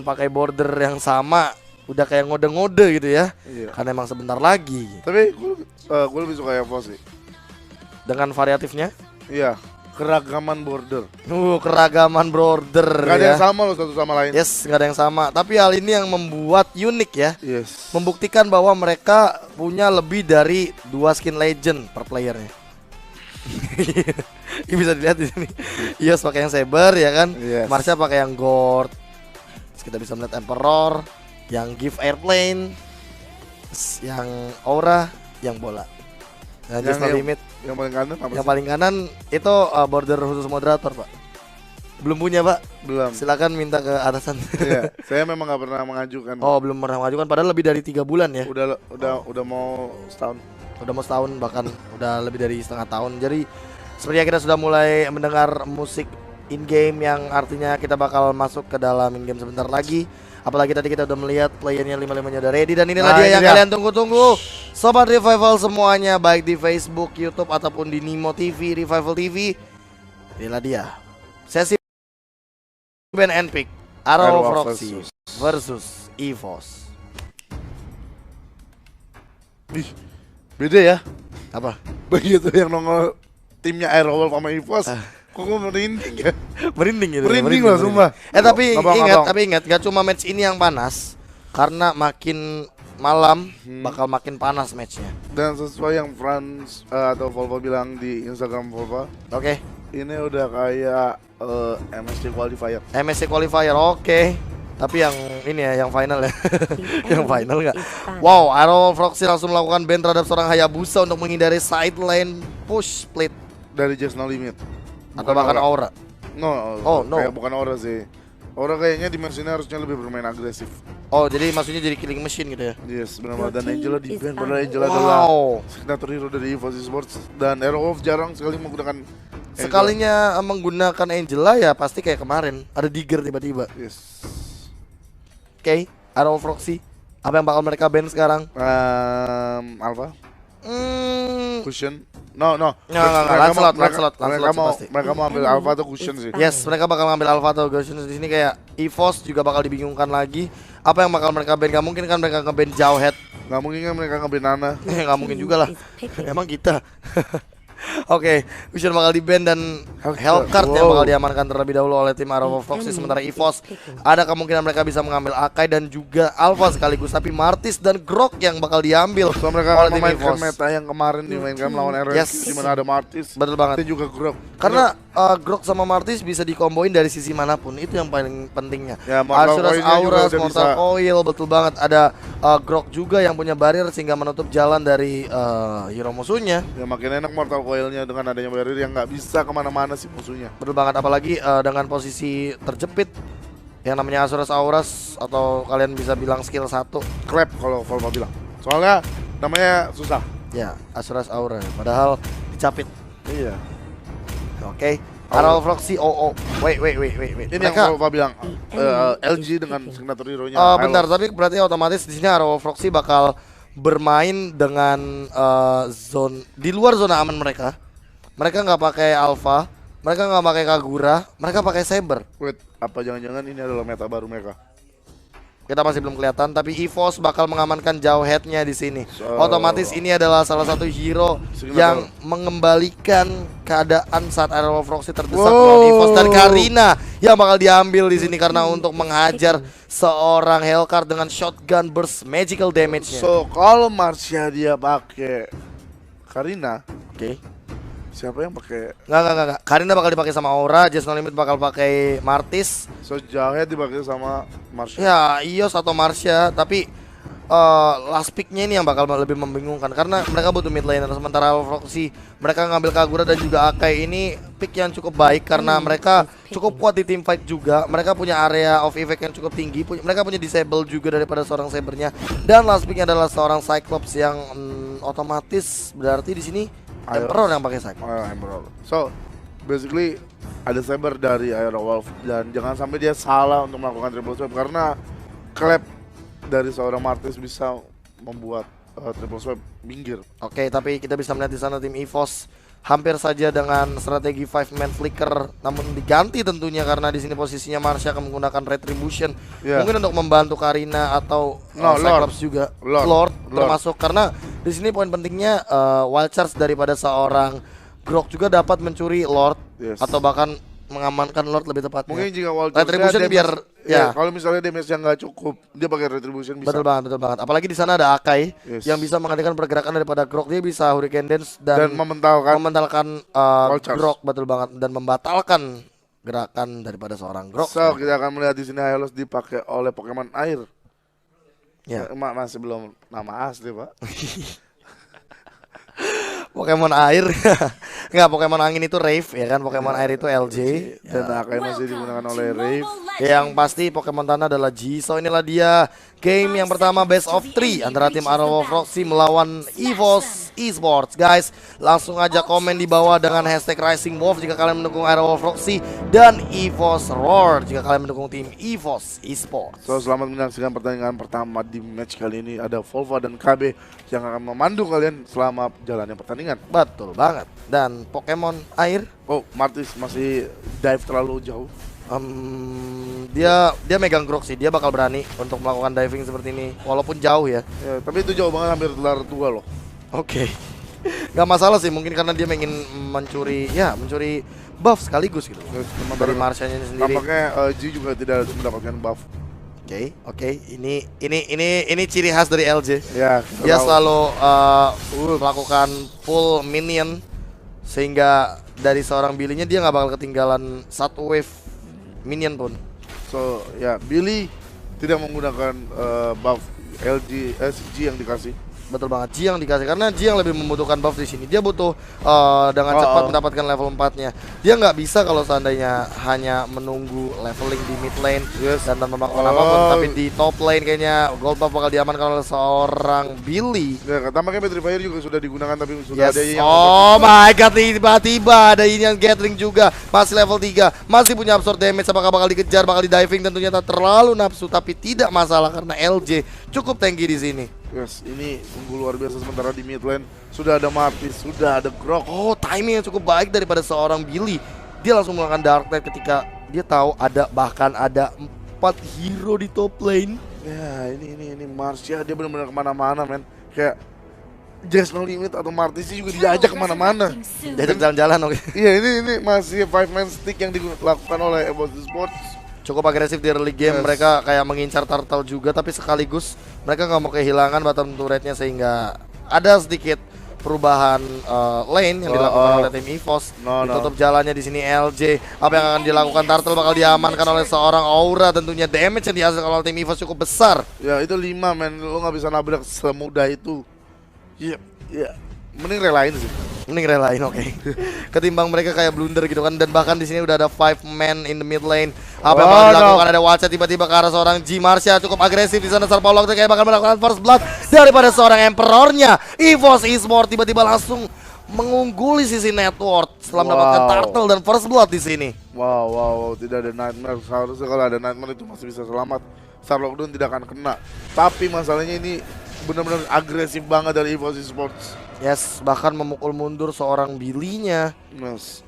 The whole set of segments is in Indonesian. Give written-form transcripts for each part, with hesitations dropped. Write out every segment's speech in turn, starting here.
dengan pakai border yang sama udah kayak ngode-ngode gitu ya. Iya. Karena emang sebentar lagi. Tapi gue lebih suka EVOS sih. Dengan variatifnya? Iya, keragaman border. Keragaman border Gak ada ya. yang sama loh satu sama lain. Yes, nggak ada yang sama. Tapi hal ini yang membuat unik ya. Yes. Membuktikan bahwa mereka punya lebih dari 2 skin legend per playernya. Ini bisa dilihat di sini. Yos pakai yang saber ya kan. Yes. Marsha pakai yang gourd. Terus kita bisa melihat Emperor, yang give airplane, yang aura, yang bola. Nah, Yang just no limit. Yang paling kanan apa Yang sih? paling kanan itu border khusus moderator, Pak. Belum punya, Pak. Belum. Silakan minta ke atasan. Iya, saya memang nggak pernah mengajukan. Oh, belum pernah mengajukan padahal lebih dari 3 bulan ya. Udah mau setahun. Udah mau setahun, bahkan udah lebih dari setengah tahun. Jadi sepertinya kita sudah mulai mendengar musik in game yang artinya kita bakal masuk ke dalam in game sebentar lagi. Apalagi tadi kita udah melihat playernya 5-5-nya udah ready. Dan inilah dia yang kalian tunggu-tunggu, Sobat Revival semuanya, baik di Facebook, YouTube ataupun di Nimo TV, Revival TV. Inilah dia sesi band and pick Arrow of Roxy versus EVOS. Ih, beda ya. Apa? Begitu yang nongol timnya Aerowolf sama EVOS, kok gue merinding ya. Merinding gitu. Merinding lah sumpah. Tapi Ngabang-ngabang. ingat gak cuma match ini yang panas, karena makin malam bakal makin panas matchnya. Dan sesuai yang Franz atau Volvo bilang di Instagram Volvo, Oke. ini udah kayak MSC qualifier. MSC qualifier, oke. Tapi yang ini ya, yang final ya. Yang final nggak? Wow, Arrow of Roxy langsung melakukan ban terhadap seorang Hayabusa untuk menghindari side lane push split Dari Just No Limit. atau bahkan Aura. No, no. kayak bukan Aura sih. Aura kayaknya dimensinya harusnya lebih bermain agresif. Oh, jadi maksudnya jadi killing machine gitu ya. Yes, benar. Dan Angela di ban, padahal Angela adalah Wow. signature hero dari EVOS Esports. Dan Aerowolf jarang sekali menggunakan Angela. Sekalinya menggunakan Angela ya pasti kayak kemarin, ada Digger tiba-tiba. Yes. Oke, Arrow of Roxy. Apa yang bakal mereka ban sekarang? Alpha, Cushion. Nggak, Lancelot Mereka mau ambil Alpha atau Cushion sih. Yes, mereka bakal ngambil Alpha atau Gaussian di sini. Kayak EVOS juga bakal dibingungkan lagi. Apa yang bakal mereka ban? Gak mungkin kan mereka nge-ban Jawhead. Nggak mungkin kan mereka ngambil Nana. Gak mungkin juga lah. Emang kita. Oke, Cushion bakal di-ban dan Hellcard yang bakal diamankan terlebih dahulu oleh tim Arrow of Roxy. Sementara EVOS ada kemungkinan mereka bisa mengambil Akai dan juga Alpha sekaligus. Tapi Martis dan Grok yang bakal diambil So mereka oleh akan tim memainkan EVOS. meta yang kemarin dimainkan melawan RS, Yes. di mana ada Martis. Betul banget. Dan juga Grok. Karena Grok sama Martis bisa dikomboin dari sisi manapun. Itu yang paling pentingnya. Ya, Mortal Arsuras Coil-nya juga Auras, udah Mortal bisa. Coil, betul banget. Ada Grok juga yang punya barrier sehingga menutup jalan dari hero musuhnya. Ya makin enak Mortal Coil-nya dengan adanya barrier yang nggak bisa kemana-mana sih musuhnya. Betul banget, apalagi dengan posisi terjepit yang namanya Arsuras Auras, atau kalian bisa bilang skill 1. Clap kalau Volvo bilang. Soalnya namanya susah. Ya, Arsuras Aura. Padahal dicapit. Iya. Oke. Arrow of Roxy. Wait. Ini yang Volvo bilang LG dengan signature hero-nya. Bentar, tapi berarti otomatis di sini Arrow of Roxy bakal bermain dengan zone di luar zona aman mereka. Mereka nggak pakai Alpha, mereka nggak pakai Kagura, mereka pakai Saber. Wait, apa jangan-jangan ini adalah meta baru mereka? Kita masih belum kelihatan, tapi EVOS bakal mengamankan jauh headnya di sini. Otomatis ini adalah salah satu hero yang mengembalikan keadaan saat Arrow of Roxy terdesak oleh EVOS, dan Karina yang bakal diambil di sini karena untuk menghajar seorang Hellcard dengan shotgun burst magical damage-nya. So, kalau Marsha dia pakai Karina, Oke. siapa yang pakai? Enggak. Karina bakal dipakai sama Aura, Just No Limit bakal pakai Martis. So, Jahit dipakai sama Marsha. Ya, Ios atau Marsha, tapi last pick-nya ini yang bakal lebih membingungkan karena mereka butuh mid laner. Sementara Roxy mereka ngambil Kagura dan juga Akai. Ini pick yang cukup baik karena mereka cukup kuat di team fight juga. Mereka punya area of effect yang cukup tinggi. Mereka punya disable juga daripada seorang Sabernya. Dan last pick-nya adalah seorang Cyclops yang otomatis berarti di sini Emperor yang pakai Cyclops. Emerald. So, basically ada Saber dari Aerowolf dan jangan sampai dia salah untuk melakukan triple swipe karena clap dari seorang Martis bisa membuat triple swipe minggir. Oke, tapi kita bisa melihat di sana tim EVOS hampir saja dengan strategi 5-man flicker, namun diganti tentunya karena di sini posisinya Marsha akan menggunakan retribution, mungkin untuk membantu Karina atau Cyclops juga, Lord termasuk, karena di sini poin pentingnya wild charge daripada seorang Grok juga dapat mencuri Lord atau bahkan mengamankan Lord lebih tepatnya. Mungkin jika wild charge retribution biar kalau misalnya damage yang nggak cukup, dia pakai retribution bisa. Betul banget. Apalagi di sana ada Akai yang bisa menghentikan pergerakan daripada Grok. Dia bisa Hurricane Dance dan mementalkan Grok, betul banget, dan membatalkan gerakan daripada seorang Grok. So, kita akan melihat di sini Hylos dipakai oleh Pokemon air. Ya, masih belum nama asli, Pak. Pokemon air. Enggak, Pokemon angin itu Rave ya kan, Pokemon air itu LJ dan Akai masih digunakan oleh Rave. Yang pasti Pokemon tanah adalah G. So inilah dia game yang pertama best of 3 antara tim Arrow of Roxy melawan EVOS Esports. Guys, langsung aja komen di bawah dengan hashtag Rising Wolf jika kalian mendukung Arrow of Roxy, dan EVOS Roar jika kalian mendukung tim EVOS Esports. So, selamat menyaksikan pertandingan pertama di match kali ini. Ada Volva dan KB yang akan memandu kalian selama jalannya pertandingan. Betul banget. Dan Pokemon air, Martis masih dive terlalu jauh. Dia megang Grok sih, dia bakal berani untuk melakukan diving seperti ini walaupun jauh ya. Tapi itu jauh banget, hampir gelar 2 loh. Oke. Gak masalah sih, mungkin karena dia ingin mencuri buff sekaligus gitu dari Marshanya sendiri. Nampaknya G juga tidak mendapatkan buff. Oke. Ini ciri khas dari LJ. Ya, dia selalu melakukan full minion, sehingga dari seorang Billy-nya dia nggak bakal ketinggalan satu wave minion pun. So ya, Billy tidak menggunakan buff G yang dikasih. Betul banget, G yang dikasih karena G yang lebih membutuhkan buff di sini. Dia butuh dengan cepat mendapatkan level 4-nya. Dia nggak bisa kalau seandainya hanya menunggu leveling di mid lane dan tanpa melakukan apapun, tapi di top lane kayaknya gold buff bakal diamankan oleh seorang Billy. Ya, tampaknya Petrifier juga sudah digunakan, tapi sudah ada yang my god, tiba-tiba ada ini yang Gatling juga, masih level 3, masih punya absorb damage. Apakah bakal dikejar, bakal di diving? Tentunya tak terlalu nafsu, tapi tidak masalah karena LJ cukup tanky di sini. Yes, ini unggul luar biasa. Sementara di mid lane sudah ada Martis, sudah ada Grok. Timing yang cukup baik daripada seorang Billy. Dia langsung melakukan Dark Knight ketika dia tahu bahkan ada 4 hero di top lane. Ya, ini Marsha, dia benar-benar kemana-mana, men. Kayak Just No Limit atau Martis juga diajak kemana-mana. Diajak jalan-jalan, oke. Iya, ini masih 5-man stick yang dilakukan oleh EVOS Esports. Cukup agresif di early game, mereka kayak mengincar turtle juga, tapi sekaligus mereka nggak mau kehilangan bottom turretnya, sehingga ada sedikit perubahan lane yang dilakukan oleh tim EVOS. Ditutup jalannya di sini LJ. Apa yang akan dilakukan? Turtle bakal diamankan oleh seorang Aura. Tentunya damage yang dihasilkan oleh tim EVOS cukup besar. Ya, itu 5, men. Lo nggak bisa nabrak semudah itu. Iya. Mending relain sih. Oke. Ketimbang mereka kayak blunder gitu kan. Dan bahkan di sini udah ada 5 man in the mid lane. Apa yang bakal dilakukan? Ada Wacha tiba-tiba ke arah seorang G. Marsha cukup agresif di sana. Sarpolog kayak bakal melakukan first blood daripada seorang Emperornya. EVOS Esports tiba-tiba langsung mengungguli sisi network setelah mendapatkan turtle dan first blood di sini. Wow, tidak ada nightmare. Seharusnya kalau ada nightmare itu masih bisa selamat. Sarlockdown tidak akan kena. Tapi masalahnya ini benar-benar agresif banget dari EVOS Esports. Yes, bahkan memukul mundur seorang Billy-nya.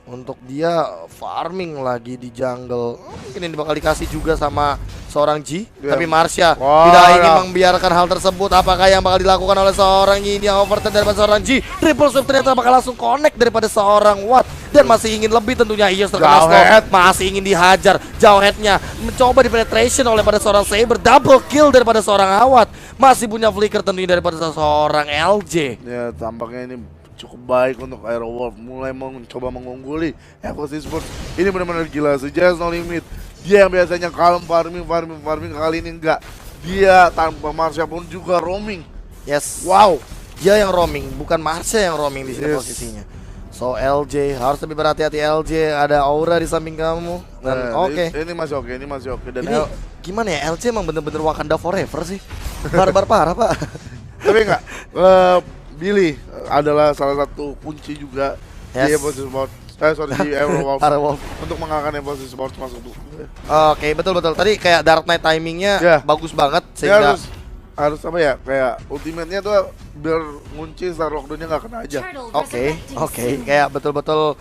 Untuk dia farming lagi di jungle. Mungkin ini bakal dikasih juga sama seorang G. Tapi Marsha tidak ingin membiarkan hal tersebut. Apakah yang bakal dilakukan oleh seorang ini yang overturn daripada seorang G? Triple swipe ternyata bakal langsung connect daripada seorang Watt. Dan masih ingin lebih tentunya. Iya, terkena slow. Masih ingin dihajar. Jauh headnya mencoba di penetration oleh pada seorang Saber. Double kill daripada seorang Awat. Masih punya flicker tentunya daripada seorang LJ. Ya, tampaknya ini cukup baik untuk Aero Wolf. Mulai mencoba mengungguli EVOS Esports. Ini benar-benar gila sih. Just No Limit. Dia yang biasanya kalem farming. Kali ini enggak. Dia tanpa Marsha pun juga roaming. Yes. Wow. Dia yang roaming, bukan Marsha yang roaming di sini posisinya. So LJ harus lebih berhati-hati. LJ, ada Aura di samping kamu. Dan Ini masih oke. Dan ini gimana ya, LJ emang bener-bener Wakanda forever sih. Barbar parah, Pak. Tapi enggak, Billy adalah salah satu kunci juga di EVOS Esports. Di Aero Wolf untuk mengalahkan EVOS Esports masuk tuh. Oke, betul. Tadi kayak Dark Knight timingnya bagus banget sehingga harus apa ya, kayak ultimate-nya tuh biar ngunci Star Lockdown-nya nggak kena aja. Oke, kayak betul-betul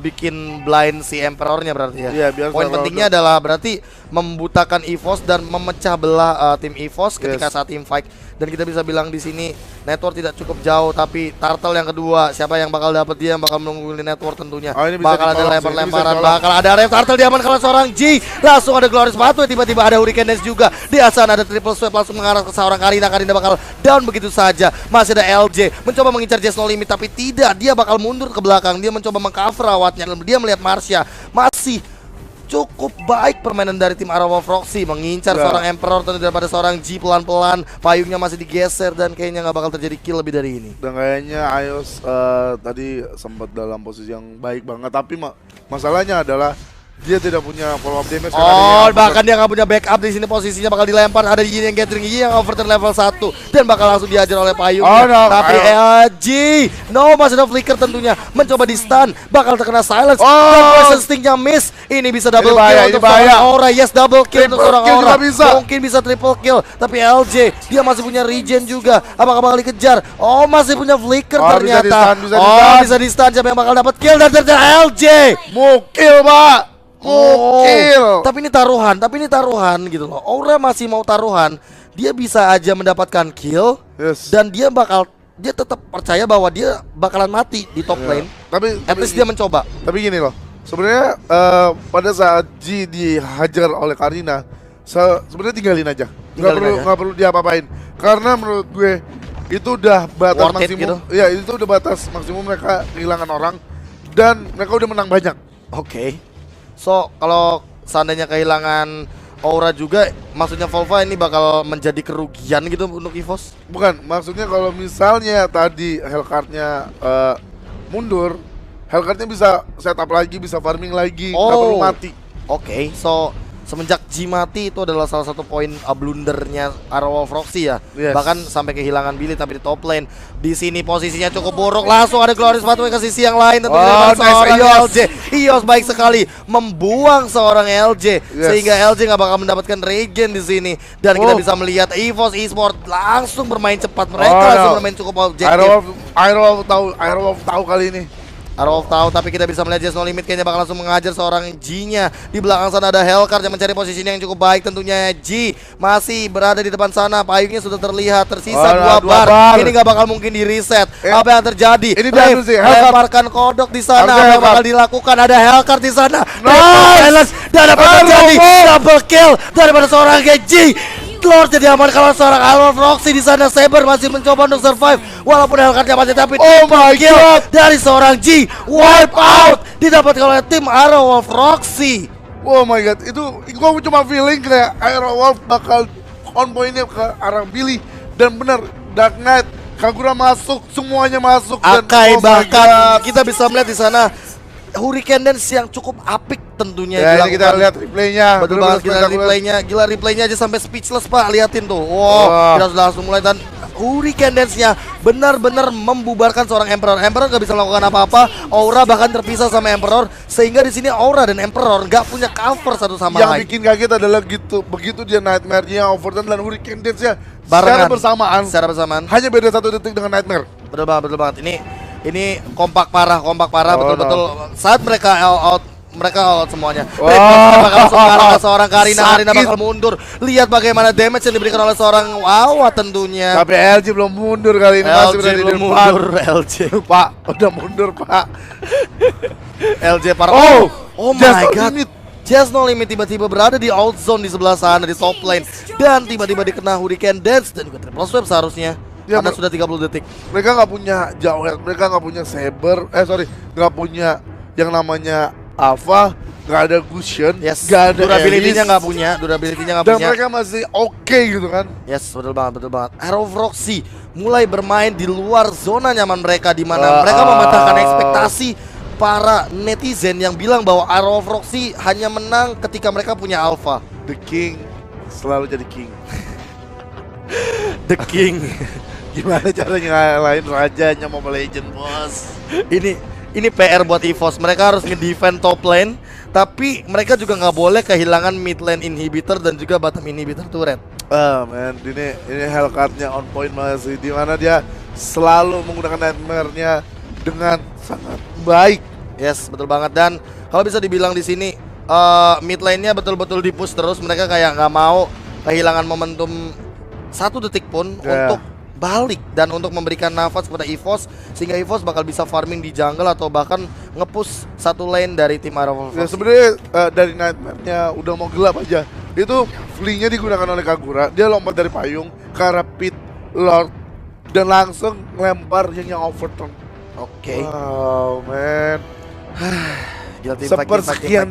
bikin blind si Emperor-nya berarti ya. Iya, biar Poin Star pentingnya adalah berarti membutakan EVOS dan memecah belah tim EVOS ketika saat tim fight. Dan kita bisa bilang di sini network tidak cukup jauh, tapi turtle yang kedua siapa yang bakal dapat, dia yang bakal menunggu network tentunya. Oh, ini bisa bakal ada ditolong sih, lempar-lemparan, ini bisa bakal ada ref turtle diaman kalau seorang G. Langsung ada Glorious Batu, tiba-tiba ada Hurricane Dance juga. Di sana ada triple sweep langsung mengarah ke seorang Karina. Karina bakal down begitu saja. Masih ada LJ mencoba mengincar Just No Limit, tapi tidak, dia bakal mundur ke belakang. Dia mencoba mengcover awatnya. Dia melihat Marsha masih cukup baik permainan dari tim Arrow of Roxy mengincar seorang Emperor tentu daripada seorang G. Pelan-pelan payungnya masih digeser dan kayaknya nggak bakal terjadi kill lebih dari ini. Dan kayaknya Ios tadi sempat dalam posisi yang baik banget, tapi masalahnya adalah dia tidak punya follow up damage. Bahkan dia nggak punya backup di sini, posisinya bakal dilempar. Ada Yin yang gathering, Yin yang overturn level 1 dan bakal langsung diajar oleh payungnya. Tapi G, masih ada flicker tentunya, mencoba di stun, bakal terkena silence. Dan poison stingnya miss. Ini bisa double kill untuk seorang Aura. Yes, double kill untuk seorang Aura. Mungkin bisa triple kill, tapi LJ dia masih punya regen juga. Apakah bakal dikejar? Masih punya flicker ternyata. Bisa di stun. Siapa yang bakal dapat kill? Dan ternyata LJ mukil, Pak. Tapi ini taruhan gitu loh. Aura masih mau taruhan, dia bisa aja mendapatkan kill. Dan dia tetap percaya bahwa dia bakalan mati di top lane. Tapi at least dia mencoba. Tapi gini loh, sebenarnya pada saat G dihajar oleh Karina, sebenarnya tinggalin aja. Nggak perlu diapa-apain. Karena menurut gue itu udah batas maksimum gitu? Ya, itu udah batas maksimum mereka kehilangan orang. Dan mereka udah menang banyak. Oke. So, kalau seandainya kehilangan Aura juga, maksudnya Volva ini bakal menjadi kerugian gitu untuk EVOS? Bukan, maksudnya kalau misalnya tadi Hellcard-nya mundur, Hellcard-nya bisa setup lagi, bisa farming lagi, nggak perlu mati. Oke, so semenjak G mati itu adalah salah satu poin blundernya Arrow of Roxy ya. Bahkan sampai kehilangan Billy tapi di top lane. Di sini posisinya cukup buruk. Langsung ada Glorious Batu ke sisi yang lain tentunya seorang LJ. Ios baik sekali membuang seorang LJ sehingga LJ nggak bakal mendapatkan regen di sini. Dan kita bisa melihat EVOS Esports langsung bermain cepat. Mereka langsung bermain cukup objektif. Arrow of tahu kali ini. Arrow tahu, tapi kita bisa melihat Just No Limit kayaknya bakal langsung mengajar seorang G-nya. Di belakang sana ada Hellcard yang mencari posisinya yang cukup baik tentunya. G masih berada di depan sana, payungnya sudah terlihat tersisa 2 bar. Ini nggak bakal mungkin di reset. Apa yang terjadi? Ini lemparkan kodok di sana. Apa yang bakal dilakukan? Ada Hellcard di sana. Nice. Dan apa yang terjadi? Double kill daripada seorang G. Lord jadi aman kalau seorang Arrow of Roxy di sana. Saber masih mencoba untuk survive walaupun Hellcard-nya masih, tapi kill dari seorang G. Wipe out didapat oleh tim Arrow of Roxy. Oh my god, itu gua cuma feeling kayak Arrow Wolf bakal on point-nya ke arah Billy. Dan benar, Dark Knight, Kagura masuk, semuanya masuk. Akai bahkan kita bisa melihat di sana Hurricane Dance yang cukup apik tentunya. Ya, ini kita lihat replaynya. Betul banget, kita replaynya. Gila, replaynya aja sampai speechless, Pak. Liatin tuh. Wow, kita sudah langsung mulai. Dan Hurricane Dance-nya benar-benar membubarkan seorang Emperor. Emperor gak bisa melakukan apa-apa. Aura bahkan terpisah sama Emperor, sehingga di sini Aura dan Emperor gak punya cover satu sama lain. Yang bikin kaget adalah begitu dia Nightmare-nya overturn dan Hurricane Dance-nya secara bersamaan. Hanya beda 1 detik dengan Nightmare. Betul banget. Ini kompak parah betul-betul. Saat mereka out semuanya. Bakal langsung mengarah ke seorang Karina. Karina bakal mundur. Lihat bagaimana damage yang diberikan oleh seorang Wawa tentunya. Tapi LG belum mundur kali ini. LG belum mundur. LG Pak, udah mundur Pak. LJ parah. Oh my god. Just No Limit tiba-tiba berada di out zone di sebelah sana di top lane. Dan tiba-tiba dikena Hurricane Dance dan juga triple sweep seharusnya. Ya, karena sudah 30 detik. Mereka nggak punya Jawel, mereka nggak punya Saber, nggak punya yang namanya Alpha, nggak ada Gusion, nggak ada durability-nya nggak punya, dan mereka masih oke gitu kan. Yes, betul banget. Arrow of Roxy mulai bermain di luar zona nyaman mereka, di mana mereka mematahkan ekspektasi para netizen yang bilang bahwa Arrow of Roxy hanya menang ketika mereka punya Alpha. The King selalu jadi King. The King. Gimana caranya ngalahin rajanya Mobile Legends, bos? Ini PR buat EVOS. Mereka harus nge-defend top lane, tapi mereka juga nggak boleh kehilangan mid lane inhibitor dan juga bottom inhibitor turret. Man, ini Hellcat-nya on point banget sih, dimana dia selalu menggunakan Nightmare-nya dengan sangat baik. Yes, betul banget. Dan kalau bisa dibilang di sini mid lane-nya betul-betul di-push terus. Mereka kayak nggak mau kehilangan momentum 1 detik pun untuk balik dan untuk memberikan nafas kepada EVOS, sehingga EVOS bakal bisa farming di jungle atau bahkan nge-push satu lane dari tim Arrow. Ya sebenarnya dari Nightmare-nya udah mau gelap aja, itu flee-nya digunakan oleh Kagura. Dia lompat dari payung ke arah pit Lord dan langsung ngelempar yang overturn. Oke. Wow, man. Gila, Sepersekian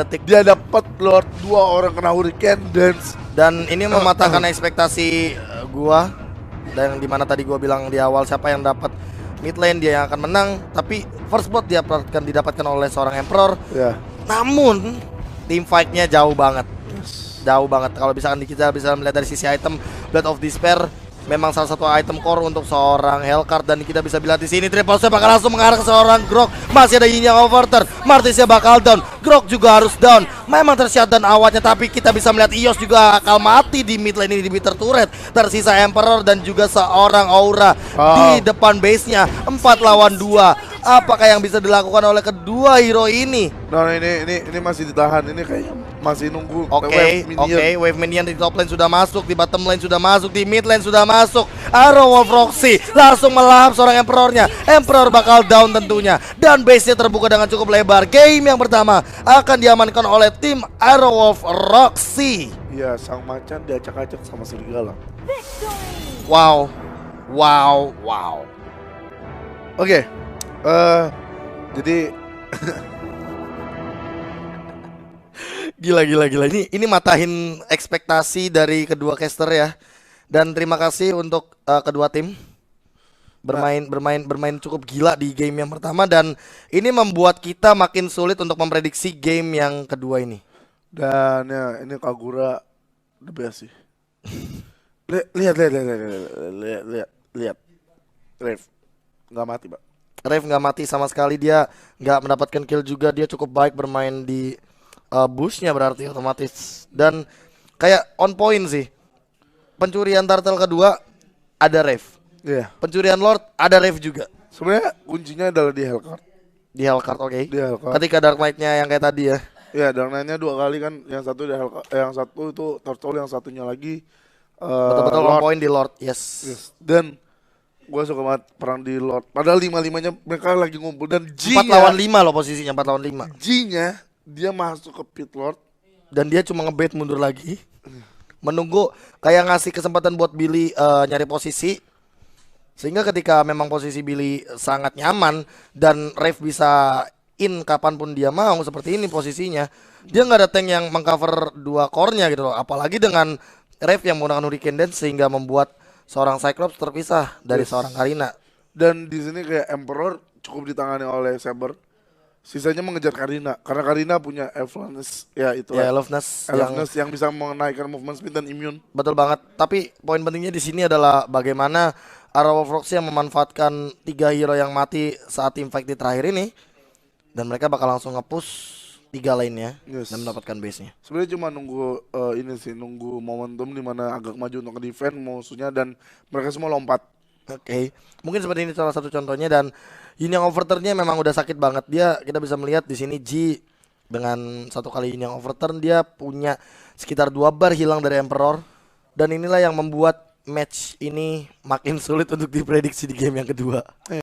detik dia dia dapat Lord, 2 orang kena Hurricane Dance. dan ini mematahkan ekspektasi gua, dan dimana tadi gua bilang di awal siapa yang dapat mid lane dia yang akan menang, tapi first blood dia akan didapatkan oleh seorang Emperor. Ya. Namun team fight-nya jauh banget. Jauh banget. Kalau misalkan kita bisa melihat dari sisi item, Blood of Despair memang salah satu item core untuk seorang Hellcat, dan kita bisa lihat di sini triple swipe bakal langsung mengarah ke seorang Grok. Masih ada Yin yang overturn. Martisnya bakal down. Grok juga harus down. Memang tershutdown awalnya, tapi kita bisa melihat Ios juga akan mati di mid lane ini di bitter turret. Tersisa Emperor dan juga seorang Aura di depan base-nya. 4 lawan 2. Apakah yang bisa dilakukan oleh kedua hero ini? Nah, ini masih ditahan. Ini kayaknya masih nunggu. Oke, wave minion di top lane sudah masuk, di bottom lane sudah masuk, di mid lane sudah masuk. Arrow of Roxy langsung melahap seorang Emperornya. Emperor bakal down tentunya, dan base-nya terbuka dengan cukup lebar. Game yang pertama akan diamankan oleh tim Arrow of Roxy. Iya, sang macan diacak-acak sama serigala. Wow. Oke. Jadi Gila. Ini matahin ekspektasi dari kedua caster ya. Dan terima kasih untuk kedua tim. Bermain cukup gila di game yang pertama, dan ini membuat kita makin sulit untuk memprediksi game yang kedua ini. dan ya ini Kagura the best sih. Lihat. Rev nggak mati, Pak. Rev nggak mati sama sekali, dia nggak mendapatkan kill juga, dia cukup baik bermain di bushnya berarti otomatis, dan kayak on point sih. Pencurian turtle kedua ada Rev, pencurian Lord ada Rev juga. Sebenarnya kuncinya adalah di Hellcat. Oke. Di Hellcat. Ketika Dark Knight-nya yang kayak tadi ya. Ya, Dark Knight-nya 2 kali kan, yang satu di Hellcat, yang satu itu turtle, yang satunya lagi Betul-betul on point di Lord. Yes. Dan gue suka banget perang di Lord. Padahal 5-5-nya mereka lagi ngumpul, dan 4 lawan 5 loh posisinya, 4 lawan 5. G-nya dia masuk ke pit Lord dan dia cuma ngebait mundur lagi. Menunggu kayak ngasih kesempatan buat Billy nyari posisi. Sehingga ketika memang posisi Billy sangat nyaman dan Rev bisa in kapanpun dia mau, seperti ini posisinya, dia nggak ada tank yang mengcover 2 core-nya gitu loh. Apalagi dengan Rev yang menggunakan Hurricane Dance sehingga membuat seorang Cyclops terpisah dari seorang Karina. Dan di sini kayak Emperor cukup ditangani oleh Saber. Sisanya mengejar Karina, karena Karina punya Eloveness, ya itu. Ya, Eloveness yang bisa menaikkan movement speed dan immune. Betul banget. Tapi poin pentingnya di sini adalah bagaimana Arrow of Roxy yang memanfaatkan 3 hero yang mati saat team fight di terakhir ini, dan mereka bakal langsung nge-push 3 lane-nya dan mendapatkan base-nya. Sebenarnya cuma nunggu nunggu momentum di mana agak maju untuk nge-defend musuhnya, dan mereka semua lompat. Oke. Mungkin seperti ini salah satu contohnya, dan ini yang overturn-nya memang udah sakit banget. Kita bisa melihat di sini G dengan 1 kali ini yang overturn, dia punya sekitar 2 bar hilang dari Emperor, dan inilah yang membuat match ini makin sulit untuk diprediksi di game yang kedua.